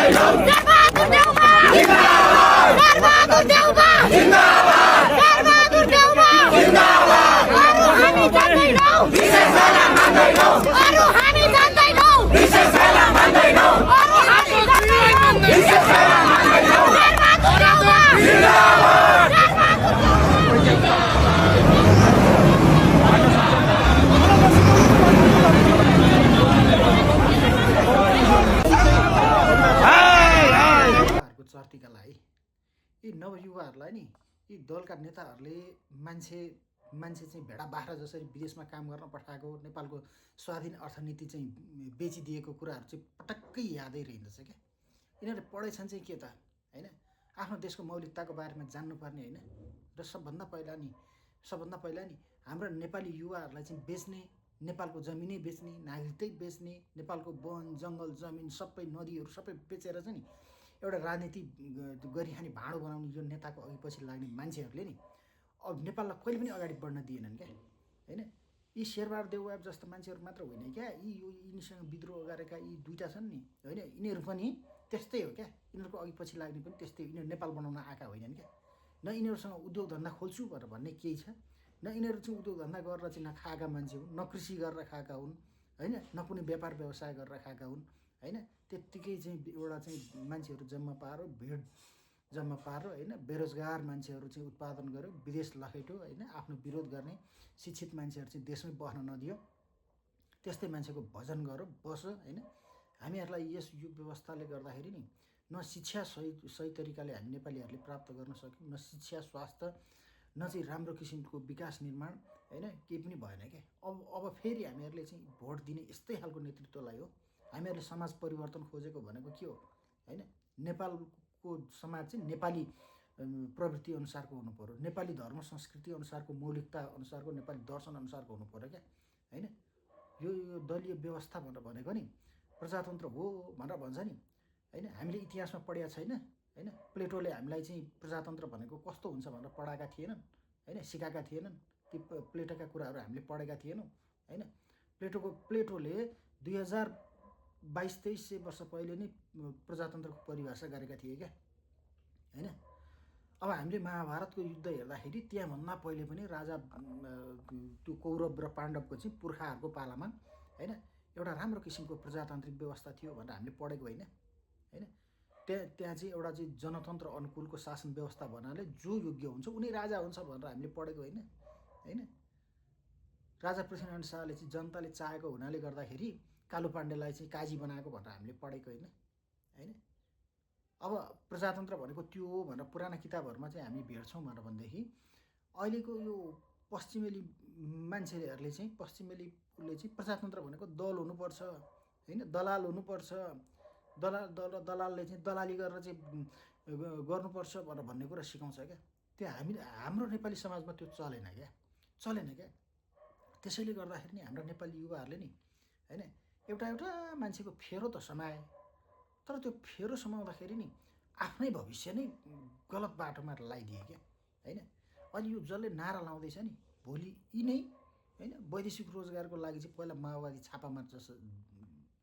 शेरबहादुर देउवा शेरबहादुर देउवा शेरबहादुर देउवा अरु हामी जान्दैनौँ विशेष बेला मान्दैनौँ अरु हामी जान्दैनौँ विशेष बेला मान्दैनौँ अरु हामी जान्दैनौँ विशेष बेला मान्दैनौँ शेरबहादुर देउवा जिन्दाबाद चर्तीका लागि यी नवयुवाहरूलाई नि यी दलका नेताहरूले मान्छे चाहिँ भेडा बाख्रा जसरी विदेशमा काम गर्न पठाएको नेपालको स्वाधीन अर्थनीति चाहिँ बेचिदिएको कुराहरू चाहिँ पटक्कै यादै रहँदछ क्या। यिनीहरूले पढेछन् चाहिँ के त होइन, आफ्नो देशको मौलिकताको बारेमा जान्नुपर्ने होइन। र सबभन्दा पहिला नि हाम्रो नेपाली युवाहरूलाई चाहिँ बेच्ने, नेपालको जमिनै बेच्ने, नागरिकतै बेच्ने, नेपालको वन जङ्गल जमिन सबै नदीहरू सबै बेचेर चाहिँ नि एउटा राजनीति गरिखाने भाँडो बनाउने यो नेताको अघि पछि लाग्ने मान्छेहरूले नि अब नेपाललाई कहिले पनि अगाडि बढ्न दिएनन् क्या होइन। यी शेरबहादुर देउवा जस्तो मान्छेहरू मात्र होइन क्या, यिनीसँग विद्रोह गरेका यी दुईवटा छन् नि होइन, यिनीहरू पनि त्यस्तै हो क्या। यिनीहरूको अघि पछि लाग्ने पनि त्यस्तै, यिनीहरू नेपाल बनाउन आएका होइनन् क्या। न यिनीहरूसँग उद्योग धन्दा खोल्छु भनेर भन्ने केही छ, न यिनीहरू चाहिँ उद्योग धन्दा गरेर चाहिँ नखाएका मान्छे हुन्, न कृषि गरेर खाएका हुन् होइन, न कुनै व्यापार व्यवसाय गरेर खाएका हुन् होइन। त्यत्तिकै चाहिँ एउटा चाहिँ मान्छेहरू जम्मा पारो, भिड जम्मा पारो होइन, बेरोजगार मान्छेहरू चाहिँ उत्पादन गर्यो, विदेश लखेट्यो होइन, आफ्नो विरोध गर्ने शिक्षित मान्छेहरू चाहिँ देशमै बस्न नदियो, त्यस्तै मान्छेको भजन गऱ्यो बस्यो होइन। हामीहरूलाई यस यो व्यवस्थाले गर्दाखेरि नि न शिक्षा सही तरिकाले हामी नेपालीहरूले प्राप्त गर्न सक्यौँ, न शिक्षा स्वास्थ्य, न चाहिँ राम्रो किसिमको विकास निर्माण होइन, केही पनि भएन क्या। अब फेरि हामीहरूले चाहिँ भोट दिने यस्तै खालको नेतृत्वलाई हो। हामीहरूले समाज परिवर्तन खोजेको भनेको के हो होइन, नेपालको समाज चाहिँ नेपाली प्रवृत्ति अनुसारको हुनु पऱ्यो, नेपाली धर्म संस्कृति अनुसारको, मौलिकता अनुसारको, नेपाली दर्शन अनुसारको हुनु पऱ्यो क्या होइन। यो दलीय व्यवस्था भनेर भनेको नि प्रजातन्त्र हो भनेर भन्छ नि होइन। हामीले इतिहासमा पढेका छैन होइन, प्लेटोले हामीलाई चाहिँ प्रजातन्त्र भनेको कस्तो हुन्छ भनेर पढाएका थिएनन् होइन, सिकाएका थिएनन्। ती प्लेटोका कुराहरू हामीले पढेका थिएनौँ होइन। प्लेटोले 2200-2300 वर्ष पहिले नै प्रजातन्त्रको परिभाषा गरेका थिए क्या होइन। अब हामीले महाभारतको युद्ध हेर्दाखेरि त्यहाँभन्दा पहिले पनि राजा त्यो कौरव र पाण्डवको चाहिँ पुर्खाहरूको पालामा होइन एउटा राम्रो किसिमको प्रजातान्त्रिक व्यवस्था थियो भनेर हामीले पढेको होइन होइन। त्यहाँ चाहिँ एउटा चाहिँ जनतन्त्र अनुकूलको शासन व्यवस्था भन्नाले जो योग्य हुन्छ उनी राजा हुन्छ भनेर हामीले पढेको होइन होइन। राजा पृथ्वीनारायण शाहले चाहिँ जनताले चाहेको हुनाले गर्दाखेरि कालु पाण्डेलाई चाहिँ काजी बनाएको भनेर हामीले पढेको होइन होइन। अब प्रजातन्त्र भनेको त्यो हो भनेर पुराना किताबहरूमा चाहिँ हामी भेट्छौँ भनेर भनेदेखि अहिलेको यो पश्चिमेली मान्छेहरूले चाहिँ पश्चिमेलीले चाहिँ प्रजातन्त्र भनेको दल हुनुपर्छ होइन, दलाल हुनुपर्छ, दलालले चाहिँ दलाली गरेर चाहिँ गर्नुपर्छ भनेर भन्ने कुरा सिकाउँछ क्या। त्यो हाम्रो नेपाली समाजमा त्यो चलेन क्या। त्यसैले गर्दाखेरि नि हाम्रो नेपाली युवाहरूले नि होइन एउटा मान्छेको फेरो त समाए, तर त्यो फेरो समाउँदाखेरि नि आफ्नै भविष्य नै गलत बाटोमा लगाइदिए क्या होइन। अहिले यो जसले नारा लाउँदैछ नि भोलि यी नै होइन वैदेशिक रोजगारको लागि चाहिँ पहिला माओवादी छापामार जस्तो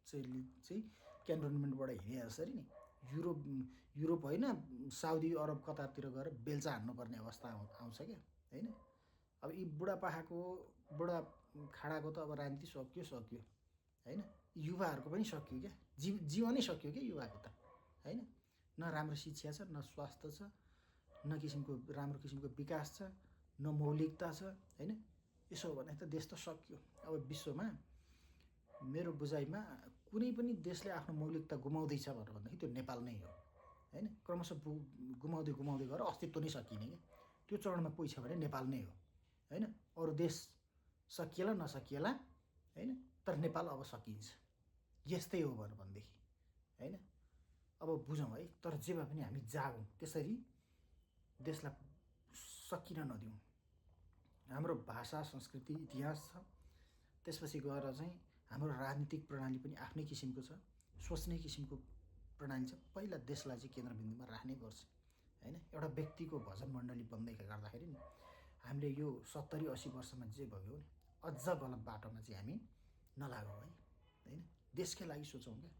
चाहिँ क्यान्टोनमेन्टबाट हिँडे जसरी नि युरोप होइन साउदी अरब कतारतिर गएर बेल्चा हान्नुपर्ने अवस्था आउँछ क्या होइन। अब यी बुढा खाडाको त अब राजनीति सक्यो होइन, युवाहरूको पनि सक्यो क्या, जीवनै सक्यो क्या युवाको त होइन। न राम्रो शिक्षा छ, न स्वास्थ्य छ, न राम्रो किसिमको विकास छ, न मौलिकता छ होइन। यसो हो भने त देश त सक्यो। अब विश्वमा मेरो बुझाइमा कुनै पनि देशले आफ्नो मौलिकता गुमाउँदैछ भनेर भन्दाखेरि त्यो नेपाल नै हो होइन। क्रमशः गुमाउँदै गएर अस्तित्व नै सकिने क्या, त्यो चरणमा कोही छ भने नेपाल नै हो होइन। अरू देश सकिएला नसकिएला होइन, तर नेपाल अब सकिन्छ। यस्तै हो भनेर भनेदेखि होइन। अब बुझौँ है, तर जे भए पनि हामी जागौँ, त्यसरी देशलाई सकिन नदिउँ। हाम्रो भाषा संस्कृति इतिहास छ, त्यसपछि गएर चाहिँ हाम्रो राजनीतिक प्रणाली पनि आफ्नै किसिमको छ, सोच्ने किसिमको प्रणाली छ। पहिला देशलाई चाहिँ केन्द्रबिन्दुमा राख्नै पर्छ होइन। एउटा व्यक्तिको भजन मण्डली बन्दै गर्दाखेरि नि हामीले यो 70-80 वर्षमा जे भयो नि अझ गलत बाटोमा चाहिँ हामी नलागौँ है होइन। देशकै लागि सोचौँ क्या।